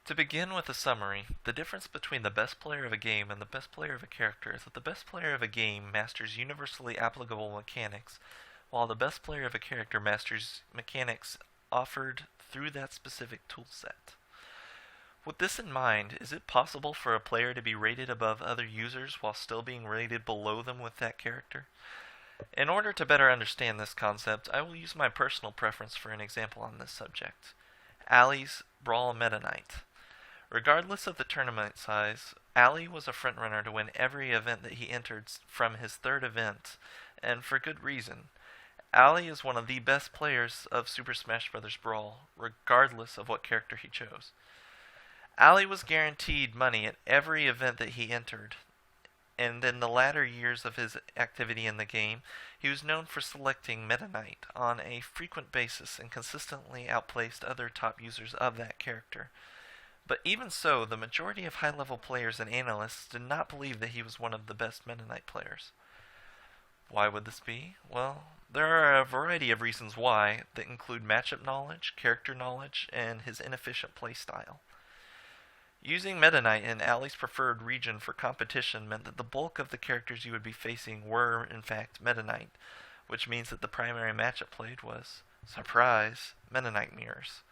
To begin with a summary, the difference between the best player of a game and the best player of a character is that the best player of a game masters universally applicable mechanics, while the best player of a character masters mechanics offered through that specific toolset. With this in mind, is it possible for a player to be rated above other users while still being rated below them with that character? In order to better understand this concept, I will use my personal preference for an example on this subject. Ali's Brawl Meta Knight. Regardless of the tournament size, Ali was a frontrunner to win every event that he entered from his third event, and for good reason. Ali is one of the best players of Super Smash Bros. Brawl, regardless of what character he chose. Ali was guaranteed money at every event that he entered, and in the latter years of his activity in the game, he was known for selecting Meta Knight on a frequent basis and consistently outplaced other top users of that character. But even so, the majority of high-level players and analysts did not believe that he was one of the best Meta Knight players. Why would this be? Well, there are a variety of reasons why that include matchup knowledge, character knowledge, and his inefficient playstyle. Using Meta Knight in Ali's preferred region for competition meant that the bulk of the characters you would be facing were, in fact, Meta Knight, which means that the primary matchup played was, surprise, Meta Knight mirrors.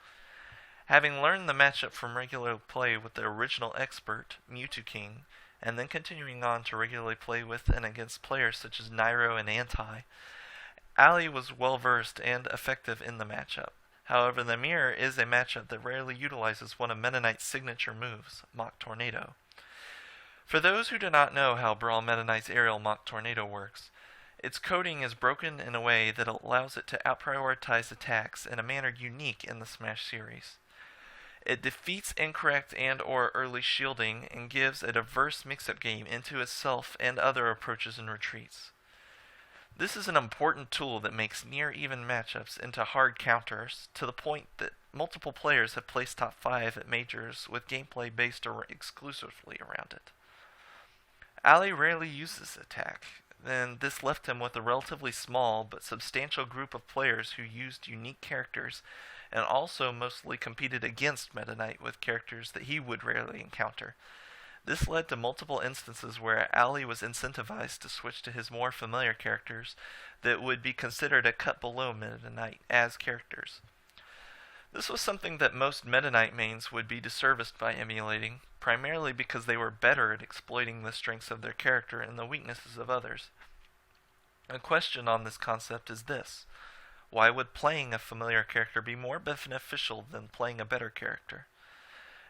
Having learned the matchup from regular play with the original expert, Mewtwo King, and then continuing on to regularly play with and against players such as Nairo and Anti, Ali was well versed and effective in the matchup. However, the mirror is a matchup that rarely utilizes one of Meta Knight's signature moves, Mach Tornado. For those who do not know how Brawl Meta Knight's aerial Mach Tornado works, its coding is broken in a way that allows it to outprioritize attacks in a manner unique in the Smash series. It defeats incorrect and or early shielding and gives a diverse mix-up game into itself and other approaches and retreats. This is an important tool that makes near-even matchups into hard counters, to the point that multiple players have placed top 5 at majors with gameplay based exclusively around it. Ali rarely uses this attack, and this left him with a relatively small but substantial group of players who used unique characters and also mostly competed against Meta Knight with characters that he would rarely encounter. This led to multiple instances where Ali was incentivized to switch to his more familiar characters that would be considered a cut below Meta Knight as characters. This was something that most Meta Knight mains would be disserviced by emulating, primarily because they were better at exploiting the strengths of their character and the weaknesses of others. A question on this concept is this: why would playing a familiar character be more beneficial than playing a better character?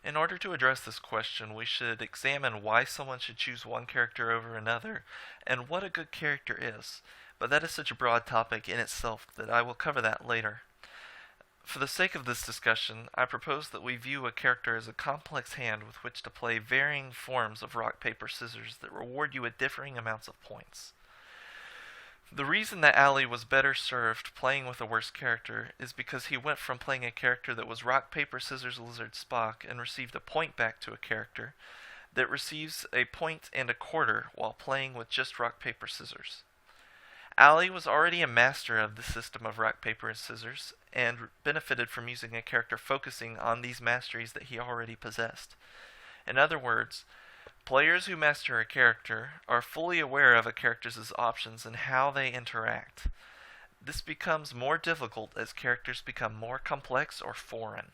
In order to address this question, we should examine why someone should choose one character over another, and what a good character is, but that is such a broad topic in itself that I will cover that later. For the sake of this discussion, I propose that we view a character as a complex hand with which to play varying forms of rock, paper, scissors that reward you with differing amounts of points. The reason that Ali was better served playing with a worse character is because he went from playing a character that was rock, paper, scissors, lizard, Spock and received a point back to a character that receives a point and a quarter while playing with just rock, paper, scissors. Ali was already a master of the system of rock, paper, and scissors and benefited from using a character focusing on these masteries that he already possessed. In other words, players who master a character are fully aware of a character's options and how they interact. This becomes more difficult as characters become more complex or foreign.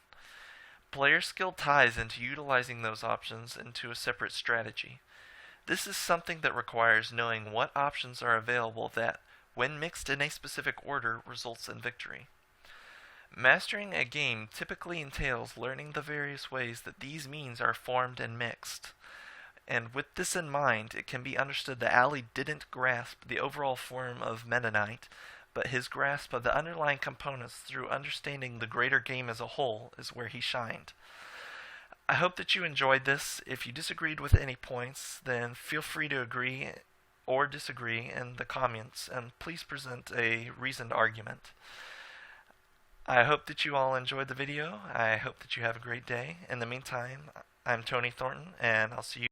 Player skill ties into utilizing those options into a separate strategy. This is something that requires knowing what options are available that, when mixed in a specific order, results in victory. Mastering a game typically entails learning the various ways that these means are formed and mixed. And with this in mind, it can be understood that Ali didn't grasp the overall form of Meta Knight, but his grasp of the underlying components through understanding the greater game as a whole is where he shined. I hope that you enjoyed this. If you disagreed with any points, then feel free to agree or disagree in the comments, and please present a reasoned argument. I hope that you all enjoyed the video. I hope that you have a great day. In the meantime, I'm Tony Thornton, and I'll see you